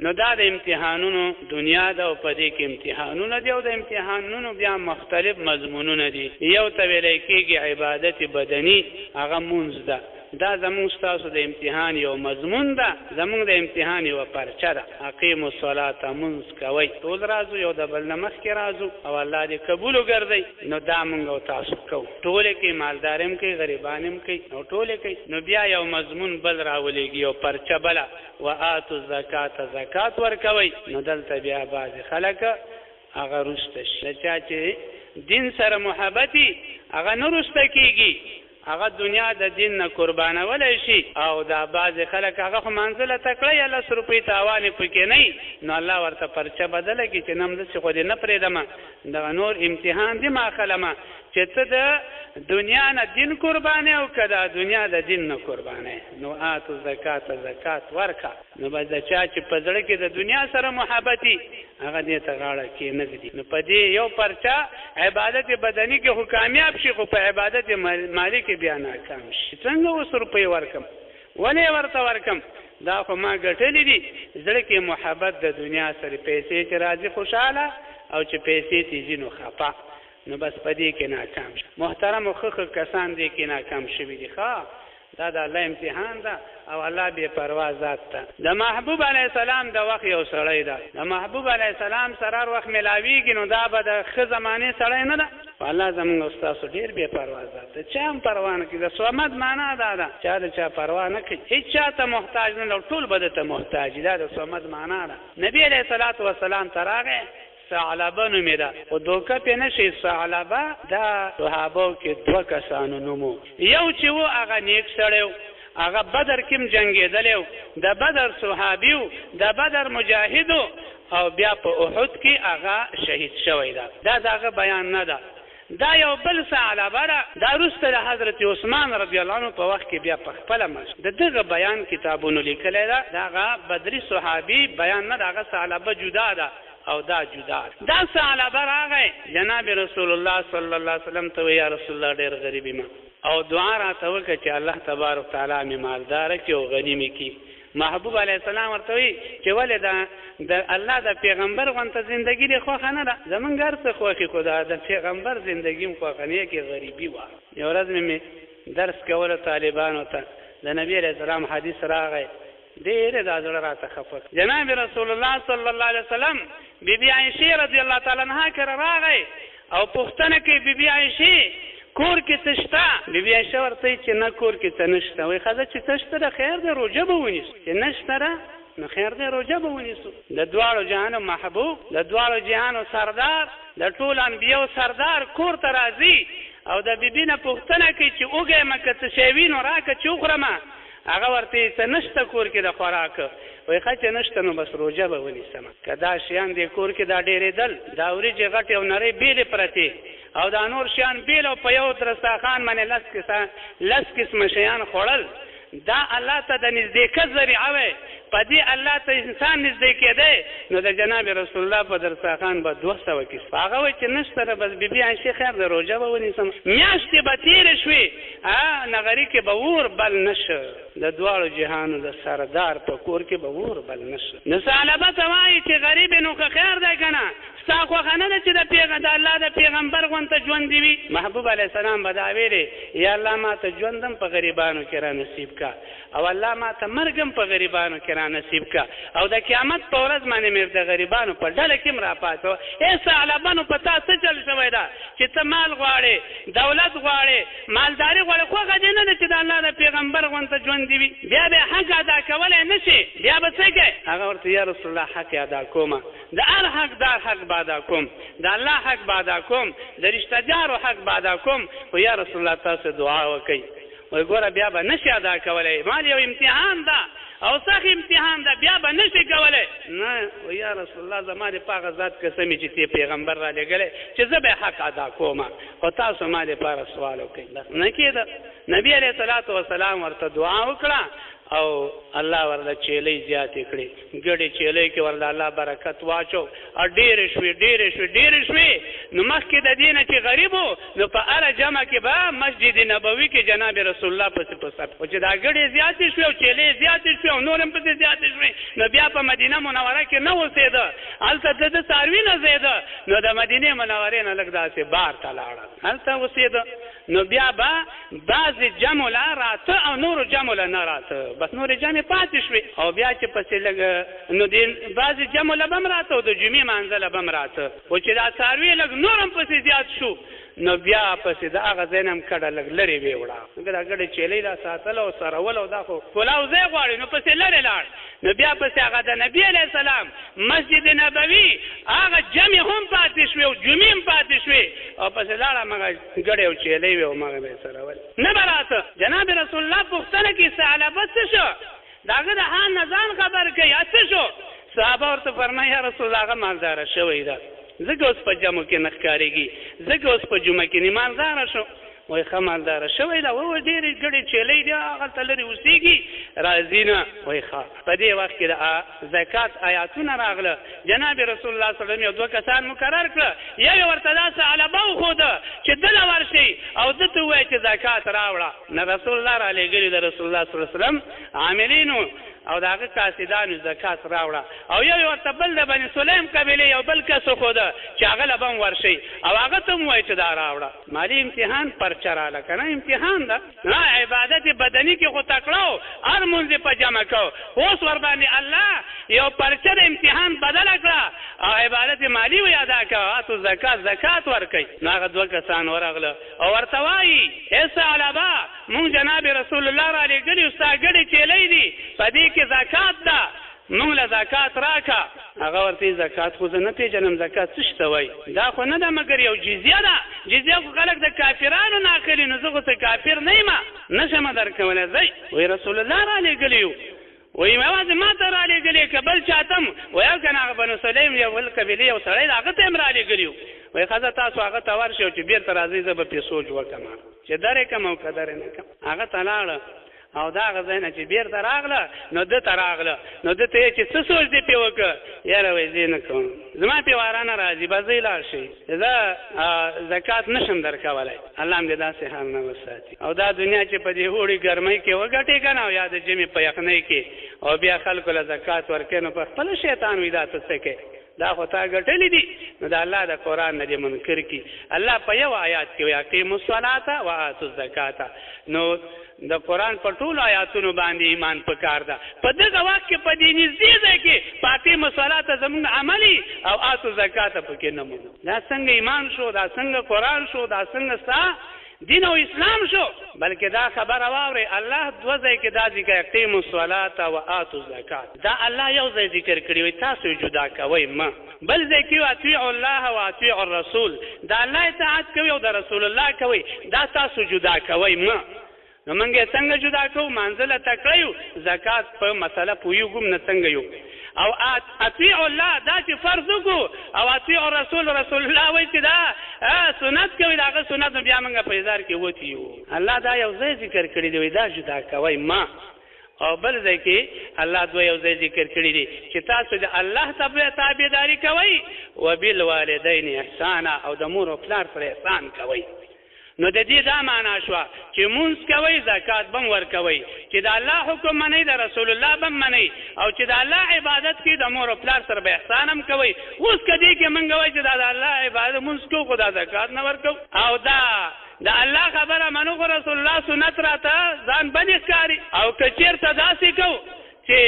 نو دا د امتحانونو دنیا ده او په دې کې امتحانونه دي او د امتحانونو بیا مختلف مضمونونه دي. یو ته ویلی کېږي عبادت بدني، هغه مونځ ده. دا زمونږ ستاسو د امتحان یو مضمون ده، زمونږ د امتحان یوه پرچه ده. اقیموا الصلاة، مونځ کوئ. ټول رازو یو د بل نه مخکې رازو او الله دې قبول وګرځئ. نو دا مونږ او تاسو کوو، ټولې کوي، مالدار هم کوي، غریبان هم کوي او ټولې کوي. نو بیا یو مضمون بل راولېږي، یو پرچه بله، وآتوا الزکاة، زکات ورکوئ. نو دلته بیا بعضې خلک هغه رسته شي. د چا چې دین سره محبتي هغه نه رسته کېږي، هغه دنیا د دین نه قربانولی شي. او دا بعضې خلک هغه خو منزله تکړه یا 10 روپۍ تاوان یې پکې نه وي، نو الله ورته پرچه بدله کړي چې نه همداسې خو دې نه پرېږدمه، دغه نور امتحان دې ماخلمه چې ته د دنیا نه دین قربانې او که د دنیا د دین نه قربانې. نو آتو زکات، زکات ورکه. نو بس د چا چې په زړه کې د دنیا سره محبتي هغه دې ته غاړه کېنږدي. نو په دې یو پرچه عبادت بدني کې خو کامیاب شي، خو په عبادت مالي کې بیا ناکام شي. څنګه 10 روپۍ ورکم؟ ولې ورته ورکم؟ دا خو ما ګټلې دي. زړه کې محبت د دنیا سره، پیسې چې راځي خوشحاله او چې پیسې تیزي نو خفه. نو بس په دې کې ناکام شي. محترم خخ کسان دې کې ناکام شوي دي. دا د الله امتحان ده او الله بې پروا ذات ده. د محبوب علیه السلام د وخت یو سړی ده، د محبوب علیه السلام سره هر وخت میلاویږي، نو دا به د ښه زمانې سړی نه ده. الله زمونږ او ستاسو ډېر بې پروا ذات ده، چا هم پروا نه کوي. د صمد معنا دا ده، چا د چا پروا نه کوي، هېڅ چا ته محتاج نه ده، ټول به درته محتاج. دا د صمد معنا ده. نبي علیه الصلاة والسلام ته راغی، ثعلبه نومې ده، خو دوکه پې نه شي. ثعلبه دا صحابو کې 2 کسانو نومو. یو چې و هغه نیک سړی و، هغه بدر کې هم جنګېدلی و، د بدر صحابي و، د بدر مجاهد و، او بیا په احد کې هغه شهید شوی ده. دا د هغه بیان نه ده. دا یو بل ثعلبه ده، دا وروسته د حضرت عثمان رضی الله عنه په وخت کې بیا په خپله د دغه بیان کتابونو لیکلی ده. د هغه بدري صحابي بیان نه ده، هغه ثعلبه جدا ده او دا جدا. دا ثعلبه راغی جناب رسول الله صلی الله علیه وسلم ته وی یا رسول الله ډېر غریب یم او دعا راته وکړه چې الله تبارک تعالی مې مالداره کړي او غني مې کړي. محبوب علیه السلام ورته وی چې ولې د الله د پیغمبر غونته زندګي دې خوښه نه ده؟ زمونږ هر څه خوښې، خو د پیغمبر زندګي م خوښه نه کې غریبي وه. یو ورځ مې درس کوله طالبانو ته، د نبي علیه السلام حدیث راغی، ډېرې دا زړه راته خفه. جناب رسول الله صلی الله علیه وسلم بیبي عایشې رضی الله تعالی عنها کره راغی او پوښتنه کوي، بیبي عایشې کور کې څه شته؟ بیبي عایشه ورته وایي چې نه کور کې څه نشته. وایي ښځه چې څه شته ده خیر دی روژه به ونیسو، چې نشته ده نو خیر دی روژه به ونیسو. د دواړو جهانو محبوب، د دواړو جهانو سردار، د ټولو انبیاو سردار کور ته راځي او د بیبي نه پوښتنه کوي چې وږی که څه شی وي نو راکړه چې وخورمه. هغه ورته څه نشته کور کې د خوراک؟ وایي ښه چې نشته نو بس روژه به ونیسم. که دا شیان دې کور کې دا ډېرېدل، دا وریجې غټې او نرۍ بېلې پرتې او دا نور شیان بېل او په یو دسترخوان باندې 10 قسمه شیان خوړل، دا الله ته د نزدېکت ذریعه وی. په دې الله ته انسان نږدې کېدی نو د جناب رسول الله په دسترخوان به 200 قسمه. هغه وایي چې نشته ده بس بیبي عایشې خیر د روژه به ونیسم. میاشتې به تېرې شوې، نغري کې به اور بل نشه، د دواړو جهانو د سردار په کور کې به اور بل نشه. نو ثعلبه ته وایي چې غریب نو که خیر دی که نه، ستا خوښه نه ده چې د الله د پیغمبر غونته ژوند دي وي؟ محبوب علیه السلام به دا ویلې، یا الله ما ته ژوندم په غریبانو کې را نصیب کا، او الله ما ته مرګم په غریبانو کې را نصیب کا، او د قیامت په ورځ باندې مې د غریبانو په ډله کې م راپاڅوه. ای ثعلبه نو په تا څه چل شوی ده چې ته مال غواړې، دولت غواړې، مالداري غواړې؟ خوښه دې نه ده چې د الله د پیغمبر غونته ژوند دي وي؟ بیا به حق ادا کولی نه شي، بیا به څه کوې؟ هغه ورته یا رسول الله حق ادا کومه، د هر حقدار حق به ادا کوم، د الله حق به ادا کوم، د رشته دارو حق به ادا کوم، خو یا رسول الله تاسو دعا وکئ. وایي ګوره بیا به نشي ادا کولی، مال یو امتحان ده او سخت امتحان ده، بیا به نشي کولی. نه وایي یا رسول الله زما د په هغه ذات قسم چې تی پیغمبر را لېږلی چې زه به حق ادا کوم، خو تاسو ما دپاره سوال وکئ. نه کېده. نبي علیه الصلاة والسلام ورته دعا وکړه او الله ورله چیلې زیاتې کړې ګډې چیلې کې ورله الله برکت واچو او ډېرې شوې نو مخکې د دې نه چې غریب و نو په هره جمع کې به مسجد نبوي کې جناب رسول الله پسې په صف او چې دا ګډې زیاتې شوې او چیلې زیاتې شوې او نور هم پسې زیاتې شوې نو بیا په مدینه منوره کې نه اوسېده هلته د څاروي نه زیده نو د مدینې منورې نه لږ داسې بار ته لاړه هلته اوسېده نو بیا به بعضې جمع له راته او نورو جمع له نه راته بس نورې جمعې پاتې شوې او بیا چې پسې لږ نو د بعضې جمع له به هم راته او د جمعې مانځه له به هم راته خو چې دا څاروي لږ نور هم پسې زیات شو نو بیا پسې د هغه ځای نه هم کډه لږ لرې ویوړه دا ګډې چیلۍ دا ساتله او سرول او دا خو پلاو ځای غواړي نو پسې لرې لاړ نو بیا پسې هغه د نبي علیه السلام مسجد نبوي هغه جمع هم پاتې شوې او جمعې هم پاتې شوې او پسې لاړه همغه ګډې او چیلۍ وې او همغه به یې سرول نه به راته جناب رسول الله پوښتنه کې ثعلبه څه شو د هغه د حال نه ځان خبر کوي څه شو صحابه ورته فرمایي یا رسول الله هغه مالداره شوی ده ځکه اوس په جمعو کې نه ښکارېږي ځکه اوس په جمعه کې مالداره شو وایي ښه مالداره شوی ده وایي ډېرې ګډې چیلۍ دي هغلته لرې اوسېږي راځي نه وایي ښه په دې وخت کې د زکات آیاتونه راغله جناب رسول الله صلی الله علیه وسلم یو دوه کسان مقرر کړه یو یې ورته داسې علبه وښوده چې دله ورشئ او ده ته ووایه چې زکات راوړه نه رسول الله رالېږلي د رسول الله صلی الله علیه وسلم عاملینو او د هغه قاصدانو زکات راوړه او یو یې ورته بل د بني سلیم قبیلې یو بل کس وښوده چې هغه له به هم ورشئ او هغه ته هم ووایه چې دا راوړه مالي امتحان پرچه راله که نه امتحان ده نه عبادت بدني کې خو تکړه و هر مونځ یې په جمع کو اوس ورباندې الله یو پرچه د امتحان بدله کړه او عبادت مالي وی ادا کوه اتو زکات ورکوئ نو هغه دوه کسان ورغله او ورته وایي ای ثعلبه مونږ جناب رسول الله رالېږلي ستا ګډې چیلۍ دي په دې کې زکات ده مونږ له زکات راکه هغه ورته زکات خو زه نه پېژنم زکات څه شته وایي دا خو نه ده مګر یو جزیه ده جزیه خو خلک د کافرانو نه اخلي نو زه خو څه کافر نه یم نشم درکولی ځئ وایي رسول الله رالېږلي یو وایي یوازې ما ته رالېږلي که بل چاته هم وایي او که نه هغه بنو سلیم یو بل قبیلې یو سړی هغه ته هم رالېږلي وو وایي ښځه تاسو هغه ته ورشئ او چې بېرته راځئ زه به پرې سوچ وکړم چې درې کړم او که درې نه کړم هغه ته لاړه او دا هغه ځای نه چې بېرته راغله نو ده ته راغله نو ده ته یې چې څه سوچ دې پرې وکړه یاره وایي زه یې نه کوم زما پرې واره نه راځي به ځئ لاړ شئ زه زکات نشم درکولی الله هم دې داسې حال نه وساتي او دا دنیا چې په دې اوړي ګرمۍ کې وګټې که نه او یا د ژمي په یخنۍ کې او بیا خلکو له زکات ورکوي نو په خپله شیطان وي دا ته څه کوې دا خو تا ګټلې دي نو د الله د قرآن نه دې منکر کړي الله په یو آیات کې وایي اقیموا الصلاة وآتوا الزکاة نو د قرآن په ټولو آیاتونو باندې ایمان پکار ده په دغه وخت کې په دې نږدې ځای کې په اقیموا الصلاة زموږ عملي او آتوا الزکاة پکې نه مونږ دا څنګه ایمان شو دا څنګه قرآن شو دا څنګه ستا دین او اسلام شو بلکې دا خبره واورئ الله دوه ځای کې دا ذکر اقیموا الصلاة وآتوا الزکاة دا الله یو ځای ذکر کړي وي تاسو جدا کوئ ما بل ځای کې اطیعوا الله واطیعوا الرسول دا الله اطاعت کوي او د رسول الله کوي دا تاسو جدا کوئ ما نو موږ یې څنګه جدا کوو مانځله تکړه یو زکات په مسله پوهېږو نه څنګه یو او اطیعوا الله دا چې فرض وکړو او اطیعوا رسول الله وایي چې دا سنت کوي د هغه سنت نو بیا موږ په اظهار کې وتي یو الله دا یو ځای ذکر کړی دی وایي دا جدا کوئ ما او بل ځای کې الله دوه یو ځای ذکر کړي دي چې تاسو د الله تابعداري کوئ وبالوالدین احسانا او د مور او پلار سره احسان کوئ نو د دې دا معنا شوه چې مونځ کوئ زکات به هم ورکوئ چې د الله حکم منئ د رسول الله به هم منئ او چې د الله عبادت کې د مور او پلار سره به احسان هم کوئ اوس که دې کې موږ وایو چې دا د الله عبادت مونځ کوو خو دا زکات نه ورکوو او دا د الله خبره منو خو رسول الله سنت راته ځان بدې ښکاري او که چېرته داسې کوو چې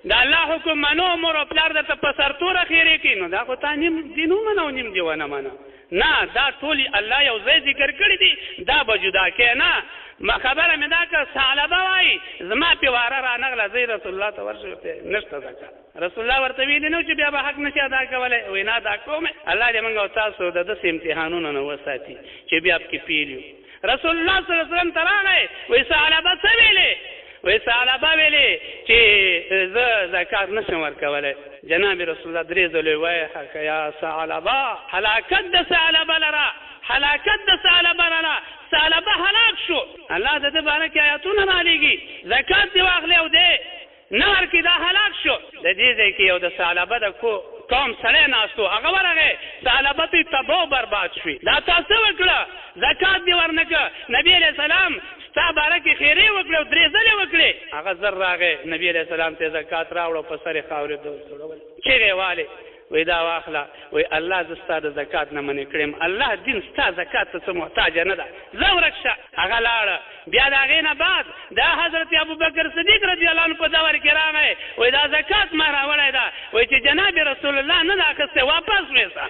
د الله حکم منو مور او پلار درته په سرتوره خیرې کوي نو دا خو تا نیم دین ومنه او نیم دې ونه منه نه دا ټولې الله یو ځای ذکر کړي دي دا به جدا کې نه خبره مې دا که ثعلبه وایي زما پې واره رانغله زه رسول الله ته ورشم نشته زکات رسول الله ورته ویلي نه چې بیا به حق نشي ادا کولی وایي نه ادا کوم الله دې موږ او تاسو د داسې امتحانونو نه وساتي چې بیا پکې فیل یو رسول الله صلی الله علیه وسلم ته راغی وایي ثعلبه څه ویلې وایي ثعلبه ویلې چې زه زکات نشم ورکولی جناب رسول الله درې ځلې وایي حق یا ثعلبه هلاکت د ثعلبه لره هلاکت د ثعلبه لره ثعلبه هلاک شو الله د ده باره کې آیاتونه رالیږي زکات دې واخلې او دی نه ورکړي دا هلاک شو د دې ځای کې یو د ثعلبه د قوم سړی ناست و هغه ورغی ثعلبه ته تباه برباد شوي دا تا څه وکړه زکات دې ورنه کړه نبي علیه السلام ستا باره کې خیرې وکړې او 3 ځلې وکړې هغه زر راغی نبي علیه السلام ته زکات راوړه په سر یې خاورې دوړول چیغې والې وی دا واخله وی الله زه ستا د زکات نه منې کړم الله دین ستا زکات ته څه محتاجه نه ده ځه ورک شه هغه لاړه بیا د هغې نه بعد دا حضرت ابوبکر صدیق رضی الله عنه په دور کې راغی وی دا زکات ما راوړی ده وی چې جناب رسول الله نه ده اخیستی واپس ویسه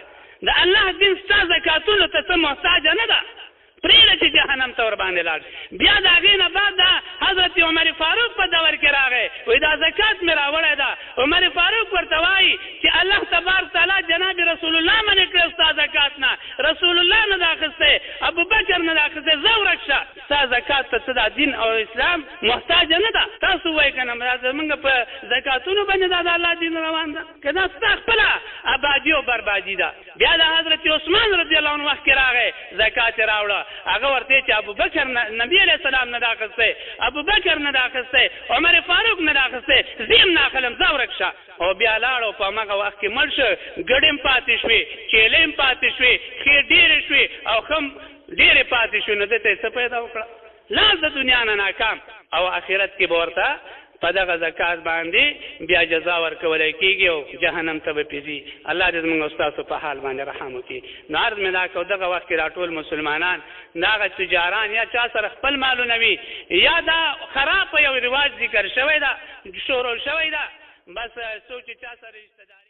د الله دین ستا زکاتونو ته څه محتاجه نه ده پرېږده چې جهنم ته ورباندې لاړ بیا د هغې نه بعد دا حضرت عمر فاروق په دور کې راغی وایي دا زکات مې راوړی ده عمر فاروق ورته وایي چې الله تبارک تعالی جناب رسول الله منې کړی ستا زکات نه رسول الله نه ده اخیستی ابوبکر نه ده اخیستی ځه ورک شه ستا زکات ته څه دا دین او اسلام محتاجه نه ده تاسو وایئ که نه دا زمونږ په زکاتونو باندې دا د الله دین روان ده که دا ستا خپله ابادي او بربادي ده بیا د حضرت عثمان رضی الله عنه وخت کې راغی زکات یې راوړه هغه ورته چې ابوبکر نبی علیه السلام نه ده اخیستی ابوبکر نه ده اخیستی عمر فاروق نه ده اخیستی زه هم نه اخلم ځه ورک شه او بیا لاړ او په همغه وخت کې مړ شه ګډې هم پاتې شوې چیلې هم پاتې شوې ښې ډېرې شوې او ښه هم ډېرې پاتې شوې نو ده ته یې څه پیدا وکړه لاس د دنیا نه ناکام او آخرت کې به ورته په دغه زکات باندې بیا جزا ورکولی کېږي او جهنم ته به پیځي الله دې زموږ او ستاسو په حال باندې رحم وکړي نو عرض مې دا کو دغه وخت کې دا ټول مسلمانان دا هغه تجاران یا چا سره خپل مالونه وي یا دا خراب یو رواج ذکر شوی ده شروع شوی ده بس څوک چې چا سره